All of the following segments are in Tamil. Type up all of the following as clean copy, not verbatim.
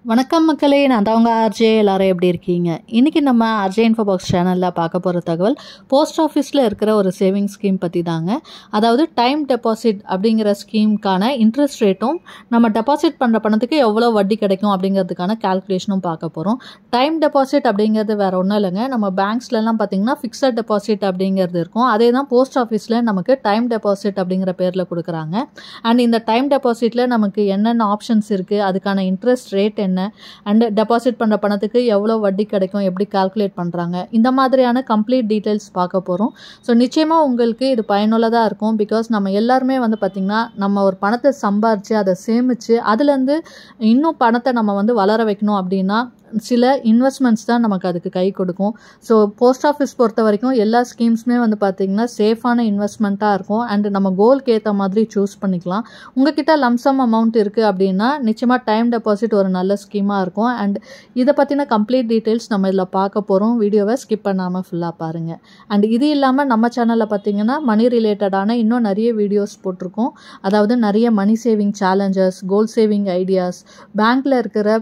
வணக்கம் மக்களே, நான் தான் உங்கள் ஆர்ஜே. எல்லாரும் எப்படி இருக்கீங்க? இன்றைக்கி நம்ம ஆர்ஜே இன்ஃபோ பாக்ஸ் சேனலில் பார்க்க போகிற தகவல் போஸ்ட் ஆஃபீஸில் இருக்கிற ஒரு சேவிங் ஸ்கீம் பற்றி தாங்க. அதாவது டைம் டெபாசிட் அப்படிங்கிற ஸ்கீமுக்கான இன்ட்ரெஸ்ட் ரேட்டும் நம்ம டெபாசிட் பண்ணுற பணத்துக்கு எவ்வளோ வட்டி கிடைக்கும் அப்படிங்கிறதுக்கான கால்குலேஷனும் பார்க்க போகிறோம். டைம் டெபாசிட் அப்படிங்கிறது வேறு ஒன்றும் இல்லைங்க. நம்ம பேங்க்ஸ்லலாம் பார்த்திங்கன்னா ஃபிக்ஸட் டெபாசிட் அப்படிங்கிறது இருக்கும். அதே தான் போஸ்ட் ஆஃபீஸில் நமக்கு டைம் டெபாசிட் அப்படிங்கிற பேரில் கொடுக்குறாங்க. அண்ட் இந்த டைம் டெபாசிட்டில் நமக்கு என்னென்ன ஆப்ஷன்ஸ் இருக்குது, அதுக்கான இன்ட்ரெஸ்ட் ரேட் என்ன, அண்ட் டெபாசிட் பண்ணுற பணத்துக்கு எவ்வளோ வட்டி கிடைக்கும், எப்படி கால்குலேட் பண்ணுறாங்க, இந்த மாதிரியான கம்ப்ளீட் டீட்டெயில்ஸ் பார்க்க போகிறோம். ஸோ நிச்சயமாக உங்களுக்கு இது பயனுள்ளதாக இருக்கும். பிகாஸ் நம்ம எல்லாருமே பார்த்திங்கன்னா நம்ம ஒரு பணத்தை சம்பாரித்து அதை சேமித்து அதுலேருந்து இன்னும் பணத்தை நம்ம வளர வைக்கணும் அப்படின்னா சில இன்வெஸ்ட்மெண்ட்ஸ் தான் நமக்கு அதுக்கு கை கொடுக்கும். ஸோ போஸ்ட் ஆஃபீஸ் பொறுத்த வரைக்கும் எல்லா ஸ்கீம்ஸுமே பார்த்திங்கன்னா சேஃபான இன்வெஸ்ட்மெண்ட்டாக இருக்கும். அண்ட் நம்ம கோல்க்கு ஏற்ற மாதிரி சூஸ் பண்ணிக்கலாம். உங்ககிட்ட லம்சம் அமௌண்ட் இருக்குது அப்படின்னா நிச்சயமாக டைம் டெபாசிட் ஒரு நல்ல ஸ்கீமாக இருக்கும். அண்ட் இதை பற்றின கம்ப்ளீட் டீட்டெயில்ஸ் நம்ம இதில் பார்க்க போகிறோம். வீடியோவை ஸ்கிப் பண்ணாமல் ஃபுல்லாக பாருங்கள். அண்ட் இது இல்லாமல் நம்ம சேனலில் பார்த்திங்கன்னா மணி ரிலேட்டடான இன்னும் நிறைய வீடியோஸ் போட்டிருக்கோம். அதாவது நிறைய money saving challenges, goal saving ideas, பேங்க்கில் இருக்கிற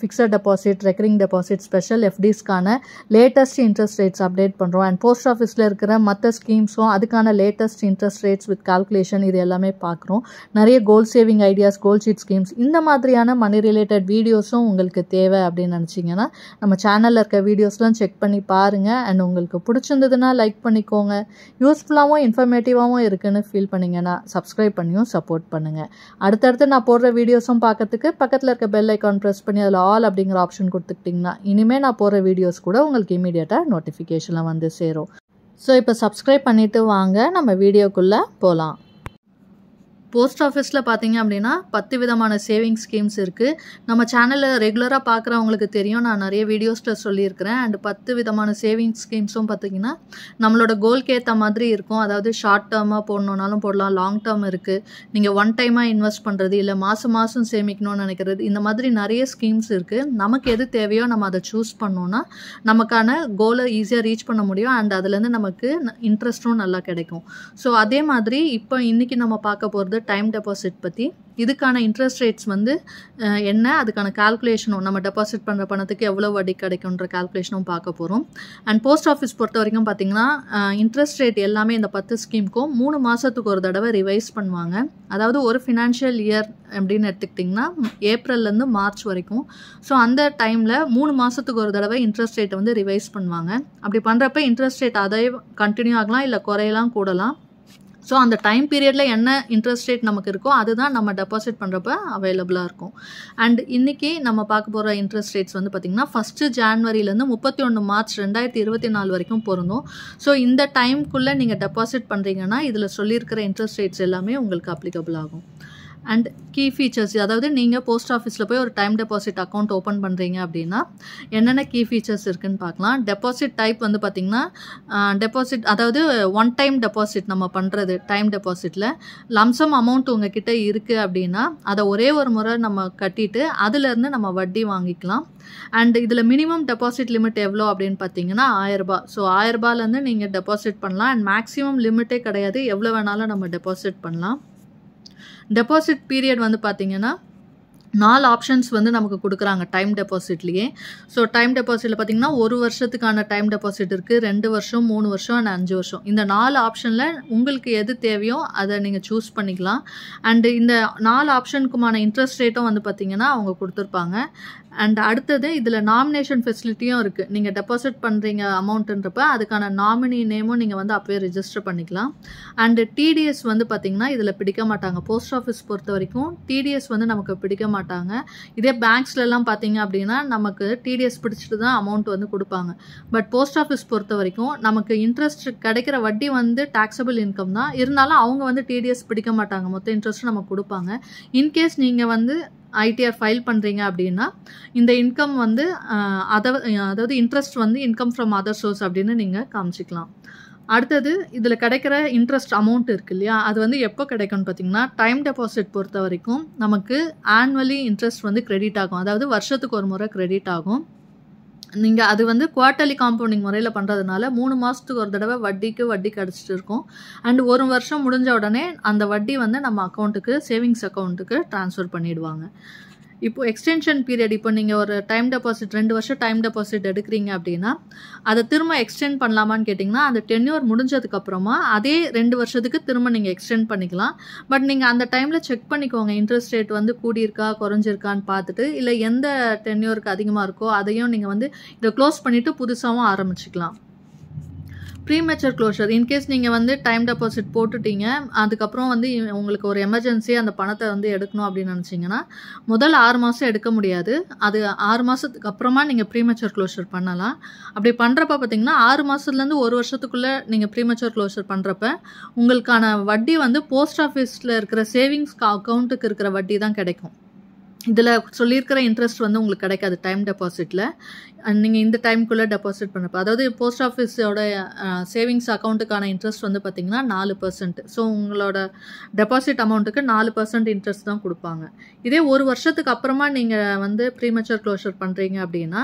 fixed deposit, recurring deposit, special எஃப்டிஸ்க்கான லேட்டஸ்ட் இன்ட்ரெஸ்ட் ரேட்ஸ் அப்டேட் பண்ணுறோம். அண்ட் போஸ்ட் ஆஃபீஸில் இருக்கிற மற்ற ஸ்கீம்ஸும் அதுக்கான latest interest rates with calculation இது எல்லாமே பார்க்குறோம். நிறைய goal saving ideas, goal sheet schemes, இந்த மாதிரியான மணி ரிலேட்டட் வீடியோஸும் உங்களுக்கு தேவை அப்படின்னு நினச்சிங்கன்னா நம்ம சேனலில் இருக்க வீடியோஸ்லாம் செக் பண்ணி பாருங்கள். அண்ட் உங்களுக்கு பிடிச்சிருந்ததுன்னா லைக் பண்ணிக்கோங்க. யூஸ்ஃபுல்லாகவும் இன்ஃபர்மேட்டிவாகவும் இருக்குன்னு ஃபீல் பண்ணிங்கன்னா சப்ஸ்கிரைப் பண்ணியும் சப்போர்ட் பண்ணுங்கள். அடுத்தடுத்து நான் போடுற வீடியோஸும் பார்க்கறதுக்கு பக்கத்தில் இருக்க பெல் ஐக்கான் ப்ரெஸ் பண்ணி அதில் ஆல் அப்படிங்கிற ஆப்ஷன் கொடுத்துக்கிட்டிங்கன்னா இனிமேல் நான் போகிற வீடியோஸ் கூட உங்களுக்கு இமீடியட்டாக நோட்டிஃபிகேஷனில் வந்து சேரும். ஸோ இப்போ சப்ஸ்கிரைப் பண்ணிவிட்டு வாங்க நம்ம வீடியோக்குள்ளே போகலாம். போஸ்ட் ஆஃபீஸில் பார்த்தீங்க அப்படின்னா 10 விதமான சேவிங் ஸ்கீம்ஸ் இருக்குது. நம்ம சேனலில் ரெகுலராக பார்க்குறவங்களுக்கு தெரியும், நான் நிறைய வீடியோஸில் சொல்லியிருக்கிறேன். அண்ட் 10 விதமான சேவிங் ஸ்கீம்ஸும் பார்த்திங்கன்னா நம்மளோட கோல்க்கு ஏற்ற மாதிரி இருக்கும். அதாவது ஷார்ட் டேர்மாக போடணுன்னாலும் போடலாம், லாங் டேர்ம் இருக்குது, நீங்கள் ஒன் டைமாக இன்வெஸ்ட் பண்ணுறது, இல்லை மாதம் சேமிக்கணும்னு நினைக்கிறது, இந்த மாதிரி நிறைய ஸ்கீம்ஸ் இருக்குது. நமக்கு எது தேவையோ நம்ம அதை சூஸ் பண்ணோன்னா நமக்கான கோலை ஈஸியாக ரீச் பண்ண முடியும். அண்ட் அதுலேருந்து நமக்கு இன்ட்ரெஸ்ட்டும் நல்லா கிடைக்கும். ஸோ அதே மாதிரி இப்போ இன்றைக்கி நம்ம பார்க்க போகிறது டைம் டெபாசிட் பற்றி. இதுக்கான இன்ட்ரெஸ்ட் ரேட்ஸ் என்ன, அதுக்கான கால்குலேஷனும், நம்ம டெபாசிட் பண்ணுற பணத்துக்கு எவ்வளோ வட்டி கிடைக்குன்ற கால்குலேஷனும் பார்க்க போகிறோம். அண்ட் போஸ்ட் ஆஃபீஸ் பொறுத்த வரைக்கும் பார்த்திங்கன்னா இன்ட்ரெஸ்ட் ரேட் எல்லாமே இந்த 10 ஸ்கீமுக்கும் 3 மாதத்துக்கு ஒரு தடவை ரிவைஸ் பண்ணுவாங்க. அதாவது ஒரு ஃபினான்ஷியல் இயர் அப்படின்னு எடுத்துக்கிட்டிங்கன்னா ஏப்ரல்லேருந்து மார்ச் வரைக்கும். ஸோ அந்த டைமில் 3 மாதத்துக்கு ஒரு தடவை இன்ட்ரெஸ்ட் ரேட்டை ரிவைஸ் பண்ணுவாங்க. அப்படி பண்ணுறப்ப இன்ட்ரெஸ்ட் ரேட் அதே கண்டினியூ ஆகலாம், இல்லை குறையலாம், கூடலாம். ஸோ அந்த டைம் பீரியடில் என்ன இன்ட்ரெஸ்ட் ரேட் நமக்கு இருக்கோ அதுதான் நம்ம டெபாசிட் பண்ணுறப்ப அவைலபிளாக இருக்கும். அண்ட் இன்றைக்கி நம்ம பார்க்க போகிற இன்ட்ரெஸ்ட் ரேட்ஸ் பார்த்திங்கன்னா 1 ஜான்வரியிலேருந்து 31 மார்ச் 2024 வரைக்கும் பொருந்தும். ஸோ இந்த டைம்குள்ளே நீங்கள் டெபாசிட் பண்ணுறீங்கன்னா இதில் சொல்லியிருக்கிற இன்ட்ரெஸ்ட் ரேட்ஸ் எல்லாமே உங்களுக்கு அப்ளிகபிள் ஆகும். அண்ட் கீ ஃபீச்சர்ஸ், அதாவது நீங்கள் போஸ்ட் ஆஃபீஸில் போய் ஒரு டைம் டெபாசிட் அக்கௌண்ட் ஓப்பன் பண்ணுறீங்க அப்படின்னா என்னென்ன கீ ஃபீச்சர்ஸ் இருக்குதுன்னு பார்க்கலாம். டெபாசிட் டைப் பார்த்திங்கன்னா டெபாசிட், அதாவது ஒன் டைம் டெபாசிட் நம்ம பண்ணுறது. டைம் டெபாசிட்டில் லம்சம் அமௌண்ட் உங்ககிட்ட இருக்குது அப்படின்னா அதை ஒரே ஒரு முறை நம்ம கட்டிட்டு அதுலேருந்து நம்ம வட்டி வாங்கிக்கலாம். அண்ட் இதில் மினிமம் டெபாசிட் லிமிட் எவ்வளோ அப்படின்னு பார்த்தீங்கன்னா 1000 ரூபாய். ஸோ 1000 ரூபாயிலேருந்து நீங்கள் டெபாசிட் பண்ணலாம். அண்ட் மேக்ஸிமம் லிமிட்டே கிடையாது, எவ்வளோ வேணாலும் நம்ம டெபாசிட் பண்ணலாம். டெபாசிட் பீரியட் பார்த்திங்கன்னா 4 ஆப்ஷன்ஸ் நமக்கு கொடுக்குறாங்க டைம் டெபாசிட்லேயே. ஸோ டைம் டெபாசிட்டில் பார்த்திங்கன்னா 1 வருஷத்துக்கான டைம் டெபாசிட் இருக்குது, 2 வருஷம், 3 வருஷம் அண்ட் 5 வருஷம். இந்த 4 ஆப்ஷனில் உங்களுக்கு எது தேவையோ அதை நீங்கள் சூஸ் பண்ணிக்கலாம். அண்டு இந்த 4 ஆப்ஷனுக்குமான இன்ட்ரெஸ்ட் ரேட்டும் பார்த்திங்கன்னா அவங்க கொடுத்துருப்பாங்க. அண்ட் அடுத்தது இதில் நாமினேஷன் ஃபெசிலிட்டியும் இருக்குது. நீங்கள் டெபாசிட் பண்ணுறீங்க அமௌண்ட்டுன்றப்ப அதுக்கான நாமினி நேமும் நீங்கள் அப்போயே ரிஜிஸ்டர் பண்ணிக்கலாம். அண்டு டிடிஎஸ் பார்த்திங்கன்னா இதில் பிடிக்க மாட்டாங்க. போஸ்ட் ஆஃபீஸ் பொறுத்த வரைக்கும் டிடிஎஸ் நமக்கு பிடிக்க மாட்டாங்க. இதே பேங்க்ஸ்லாம் பார்த்தீங்க அப்படின்னா நமக்கு டிடிஎஸ் பிடிச்சிட்டு தான் அமௌண்ட் கொடுப்பாங்க. பட் போஸ்ட் ஆஃபீஸ் பொறுத்த வரைக்கும் நமக்கு இன்ட்ரெஸ்ட் கிடைக்கிற வட்டி டாக்ஸபிள் இன்கம் தான், இருந்தாலும் அவங்க டிடிஎஸ் பிடிக்க மாட்டாங்க, மொத்த இன்ட்ரெஸ்ட்டும் நமக்கு கொடுப்பாங்க. இன்கேஸ் நீங்கள் ஐடிஆர் ஃபைல் பண்ணுறீங்க அப்படின்னா இந்த இன்கம் அதாவது interest income from other source அப்படின்னு நீங்கள் காமிச்சிக்கலாம். அடுத்தது இதில் கிடைக்கிற இன்ட்ரெஸ்ட் அமௌண்ட் இருக்குது இல்லையா, அது எப்போ கிடைக்கும்னு பார்த்தீங்கன்னா டைம் டெபாசிட் பொறுத்த வரைக்கும் நமக்கு ஆனுவலி இன்ட்ரெஸ்ட் கிரெடிட் ஆகும். அதாவது வருஷத்துக்கு ஒரு முறை கிரெடிட் ஆகும். நீங்கள் அது குவார்ட்டர்லி காம்பவுண்டிங் முறையில் பண்ணுறதுனால 3 மாதத்துக்கு ஒரு தடவை வட்டி கிடச்சிட்டு இருக்கும். அண்ட் 1 வருஷம் முடிஞ்ச உடனே அந்த வட்டி நம்ம அக்கௌண்ட்டுக்கு, சேவிங்ஸ் அக்கௌண்ட்டுக்கு ட்ரான்ஸ்ஃபர் பண்ணிவிடுவாங்க. இப்போ எக்ஸ்டென்ஷன் பீரியட் இப்போ நீங்கள் ஒரு டைம் டெபாசிட் 2 வருஷம் டைம் டெபாசிட் எடுக்கிறீங்க அப்படின்னா அதை திரும்ப எக்ஸ்டெண்ட் பண்ணலாமான்னு கேட்டிங்கன்னா அந்த டென்யூர் முடிஞ்சதுக்கப்புறமா அதே 2 வருஷத்துக்கு திரும்ப நீங்கள் எக்ஸ்டெண்ட் பண்ணிக்கலாம். பட் நீங்கள் அந்த டைமில் செக் பண்ணிக்கோங்க இன்ட்ரெஸ்ட் ரேட் வந்து கூடியிருக்கா குறைஞ்சிருக்கான்னு பார்த்துட்டு, இல்லை எந்த டென்யூருக்கு அதிகமாக இருக்கோ அதையும் நீங்கள் வந்து இதை க்ளோஸ் பண்ணிவிட்டு புதுசாகவும் ஆரம்பிச்சிக்கலாம். ப்ரீமெச்சர் க்ளோஷர் இன்கேஸ் நீங்கள் வந்து டைம் டெபாசிட் போட்டுட்டீங்க, அதுக்கப்புறம் வந்து உங்களுக்கு ஒரு எமர்ஜென்சி அந்த பணத்தை வந்து எடுக்கணும் அப்படின்னு நினச்சிங்கன்னா முதல் 6 மாதம் எடுக்க முடியாது. அது 6 மாதத்துக்கு அப்புறமா நீங்கள் ப்ரீமெச்சர் க்ளோஷர் பண்ணலாம். அப்படி பண்ணுறப்ப பார்த்தீங்கன்னா 6 மாதத்துலேருந்து 1 வருஷத்துக்குள்ளே நீங்கள் ப்ரீமெச்சர் க்ளோஷர் பண்ணுறப்ப உங்களுக்கான வட்டி வந்து போஸ்ட் ஆஃபீஸில் இருக்கிற சேவிங்ஸ் அக்கௌண்ட்டுக்கு இருக்கிற வட்டி தான் கிடைக்கும். இதில் சொல்லியிருக்கிற இன்ட்ரெஸ்ட் வந்து உங்களுக்கு கிடைக்காது டைம் டெபாசிட்டில். நீங்கள் இந்த டைமுக்குள்ளே டெபாசிட் பண்ணப்போ, அதாவது போஸ்ட் ஆஃபீஸோட சேவிங்ஸ் அக்கௌண்ட்டுக்கான இன்ட்ரெஸ்ட் வந்து பார்த்திங்கன்னா 4%. ஸோ உங்களோட டெபாசிட் அமௌண்ட்டுக்கு 4% இன்ட்ரெஸ்ட் தான் கொடுப்பாங்க. இதே 1 வருஷத்துக்கு அப்புறமா நீங்கள் வந்து ப்ரீமெச்சர் க்ளோஷர் பண்ணுறீங்க அப்படின்னா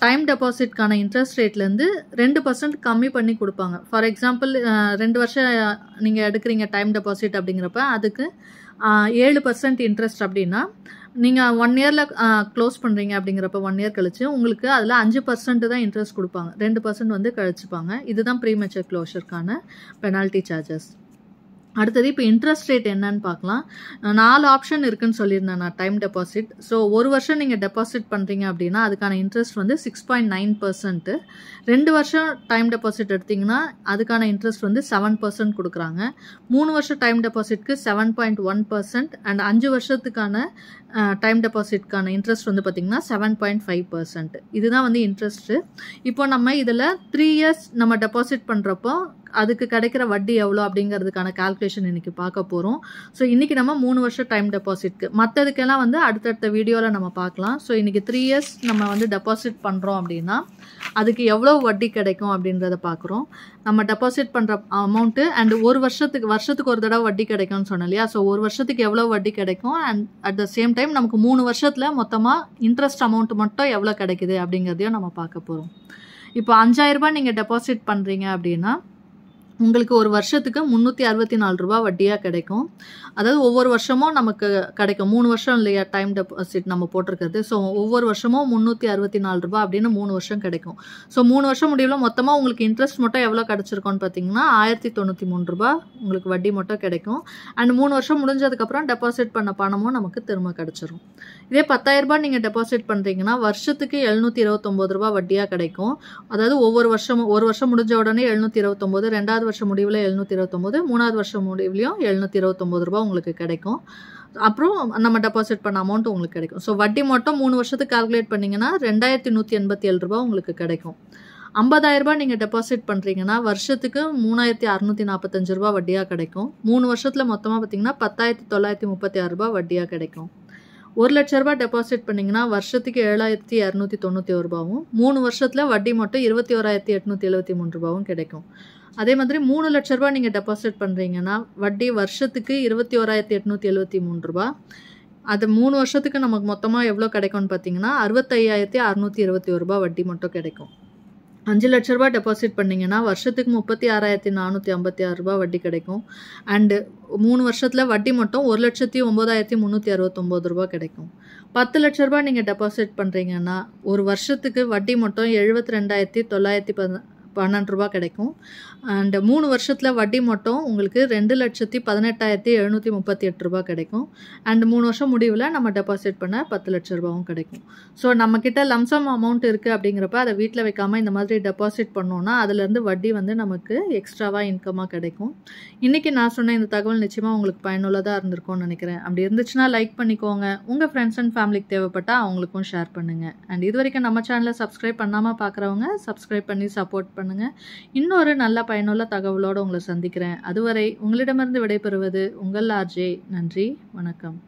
டைம் டெபாசிட்கான இன்ட்ரெஸ்ட் ரேட்லேருந்து 2% கம்மி பண்ணி கொடுப்பாங்க. ஃபார் எக்ஸாம்பிள் 2 வருஷம் நீங்கள் எடுக்கிறீங்க டைம் டெபாசிட் அப்படிங்கிறப்ப அதுக்கு 7% இன்ட்ரெஸ்ட் அப்படின்னா நீங்கள் 1 இயரில் க்ளோஸ் பண்ணுறீங்க அப்படிங்கிறப்ப 1 இயர் கழிச்சு உங்களுக்கு அதில் 5% தான் இன்ட்ரெஸ்ட் கொடுப்பாங்க, 2% வந்து கழிச்சுப்பாங்க. இதுதான் ப்ரீமெச்சர் க்ளோஷருக்கான பெனால்ட்டி சார்ஜஸ். அடுத்தது இப்போ இன்ட்ரெஸ்ட் ரேட் என்னன்னு பார்க்கலாம். 4 ஆப்ஷன் இருக்குன்னு சொல்லியிருந்தேன் நான் டைம் டெபாசிட். ஸோ 1 வருஷம் நீங்கள் டெபாசிட் பண்ணுறீங்க அப்படின்னா அதுக்கான இன்ட்ரெஸ்ட் வந்து 6.9%. 2 வருஷம் டைம் டெபாசிட் எடுத்திங்கன்னா அதுக்கான இன்ட்ரெஸ்ட் வந்து 7% கொடுக்குறாங்க. 3 வருஷம் டைம் டெபாசிட்க்கு 7.1% அண்ட் 5 வருஷத்துக்கான டைம் டெபாசிட்கான இன்ட்ரெஸ்ட் வந்து பார்த்திங்கன்னா 7.5%. இதுதான் வந்து இன்ட்ரெஸ்ட்டு. இப்போ நம்ம இதில் 3 இயர்ஸ் நம்ம டெபாசிட் பண்ணுறப்போ அதுக்கு கிடைக்கிற வட்டி எவ்வளோ அப்படிங்கிறதுக்கான கால்குலேஷன் இன்றைக்கி பார்க்க போகிறோம். ஸோ இன்றைக்கி நம்ம 3 வருஷம் டைம் டெபாசிட்க்கு, மற்றதுக்கெல்லாம் வந்து அடுத்தடுத்த வீடியோவில் நம்ம பார்க்கலாம். ஸோ இன்றைக்கி 3 இயர்ஸ் நம்ம வந்து டெபாசிட் பண்ணுறோம் அப்படின்னா அதுக்கு எவ்வளோ வட்டி கிடைக்கும் அப்படின்றத பார்க்குறோம். நம்ம டெபாசிட் பண்ணுற அமௌண்ட்டு அண்ட் 1 வருஷத்துக்கு ஒரு தடவை வட்டி கிடைக்கும்னு சொன்னோம் இல்லையா. ஸோ 1 வருஷத்துக்கு எவ்வளோ வட்டி கிடைக்கும் and at the same time நமக்கு 3 வருஷத்தில் மொத்தமாக இன்ட்ரெஸ்ட் அமௌண்ட் மட்டும் எவ்வளோ கிடைக்குது அப்படிங்கிறதையும் நம்ம பார்க்க போகிறோம். இப்போ 5000 ரூபாய் நீங்கள் டெபாசிட் பண்ணுறீங்க அப்படின்னா உங்களுக்கு ஒரு வருஷத்துக்கு 364 ரூபா வட்டியாக கிடைக்கும். அதாவது ஒவ்வொரு வருஷமும் நமக்கு கிடைக்கும். 3 வருஷம் இல்லையா டைம் டெபாசிட் நம்ம போட்டிருக்கிறது. ஸோ ஒவ்வொரு வருஷமும் 364 ரூபா அப்படின்னு 3 வருஷம் கிடைக்கும். ஸோ 3 வருஷம் முடிவில் மொத்தமாக உங்களுக்கு இன்ட்ரெஸ்ட் மட்டும் எவ்வளோ கிடச்சிருக்கோன்னு பார்த்தீங்கன்னா 1093 ரூபா உங்களுக்கு வட்டி மட்டும் கிடைக்கும். அண்ட் 3 வருஷம் முடிஞ்சதுக்கப்புறம் டெபாசிட் பண்ண பணமும் நமக்கு திரும்ப கிடச்சிரும். இதே 10000 ரூபாய் நீங்கள் டெபாசிட் பண்ணுறீங்கன்னா வருஷத்துக்கு 729 ரூபா வட்டியாக கிடைக்கும். அதாவது ஒவ்வொரு வருஷமும், ஒரு வருஷம் முடிஞ்ச உடனே 729, 2வது வருஷம் முடிவில் 729, 3வது வருஷம் முடிவுலையும் 729 ரூபா உங்களுக்கு கிடைக்கும். அப்புறம் நம்ம டெபாசிட் பண்ண அமௌண்ட் உங்களுக்கு கிடைக்கும். ஸோ வட்டி மட்டும் 3 வருஷத்துக்கு கால்குலேட் பண்ணிங்கன்னா 2187 ரூபா உங்களுக்கு கிடைக்கும். 50000 ரூபாய் நீங்கள் டெபாசிட் பண்ணுறீங்கன்னா வருஷத்துக்கு 3645 ரூபா வட்டியாக கிடைக்கும். 3 வருஷத்தில் மொத்தமாக பார்த்தீங்கன்னா 10936 ரூபா வட்டியாக கிடைக்கும். 1 லட்ச ரூபாய் டெபாசிட் பண்ணிங்கன்னா வருஷத்துக்கு 7291 ரூபாவும், 3 வருஷத்தில் வட்டி மட்டும் 21873 ரூபாவும் கிடைக்கும். அதே மாதிரி 3 லட்ச ரூபாய் நீங்கள் டெபாசிட் பண்ணுறீங்கன்னா வட்டி வருஷத்துக்கு 21873 ரூபா. அது 3 வருஷத்துக்கு நமக்கு மொத்தமாக எவ்வளோ கிடைக்கும்னு பார்த்தீங்கன்னா 65621 ரூபா வட்டி மட்டும் கிடைக்கும். 5 லட்ச ரூபாய் டெபாசிட் பண்ணிங்கன்னா வருஷத்துக்கு 36456 ரூபா வட்டி கிடைக்கும். அண்டு 3 வருஷத்தில் வட்டி மட்டும் 1,09,369 ரூபா கிடைக்கும். 10 லட்ச ரூபாய் நீங்கள் டெபாசிட் பண்ணுறீங்கன்னா ஒரு வருஷத்துக்கு வட்டி மட்டும் 72,912 ரூபா கிடைக்கும். அண்ட் 3 வருஷத்தில் வட்டி மட்டும் உங்களுக்கு 2,18,738 ரூபா கிடைக்கும். அண்ட் 3 வருஷம் முடிவில் நம்ம டெபாசிட் பண்ண 10 லட்ச ரூபாவும் கிடைக்கும். ஸோ நம்மக்கிட்ட லம்சம் அமௌண்ட் இருக்குது அப்படிங்கிறப்ப அதை வீட்டில் வைக்காமல் இந்த மாதிரி டெபாசிட் பண்ணோன்னா அதுலேருந்து வட்டி வந்து நமக்கு எக்ஸ்ட்ராவாக இன்கமாக கிடைக்கும். இன்றைக்கி நான் சொன்ன இந்த தகவல் நிச்சயமாக உங்களுக்கு பயனுள்ளதாக இருந்திருக்கும்னு நினைக்கிறேன். அப்படி இருந்துச்சுன்னா லைக் பண்ணிக்கோங்க. உங்கள் ஃப்ரெண்ட்ஸ் அண்ட் ஃபேமிலிக்கு தேவைப்பட்டால் அவங்களுக்கும் ஷேர் பண்ணுங்கள். அண்ட் இது வரைக்கும் நம்ம சேனலை சப்ஸ்கிரைப் பண்ணாமல் பார்க்குறவங்க சப்ஸ்கிரைப் பண்ணி சப்போர்ட் பண்ணுங்கள். இன்னொரு நல்ல பயனுள்ள தகவலோடு உங்களை சந்திக்கிறேன். அதுவரை உங்களிடமிருந்து விடைபெறுவது உங்கள் ஆர்ஜே. நன்றி, வணக்கம்.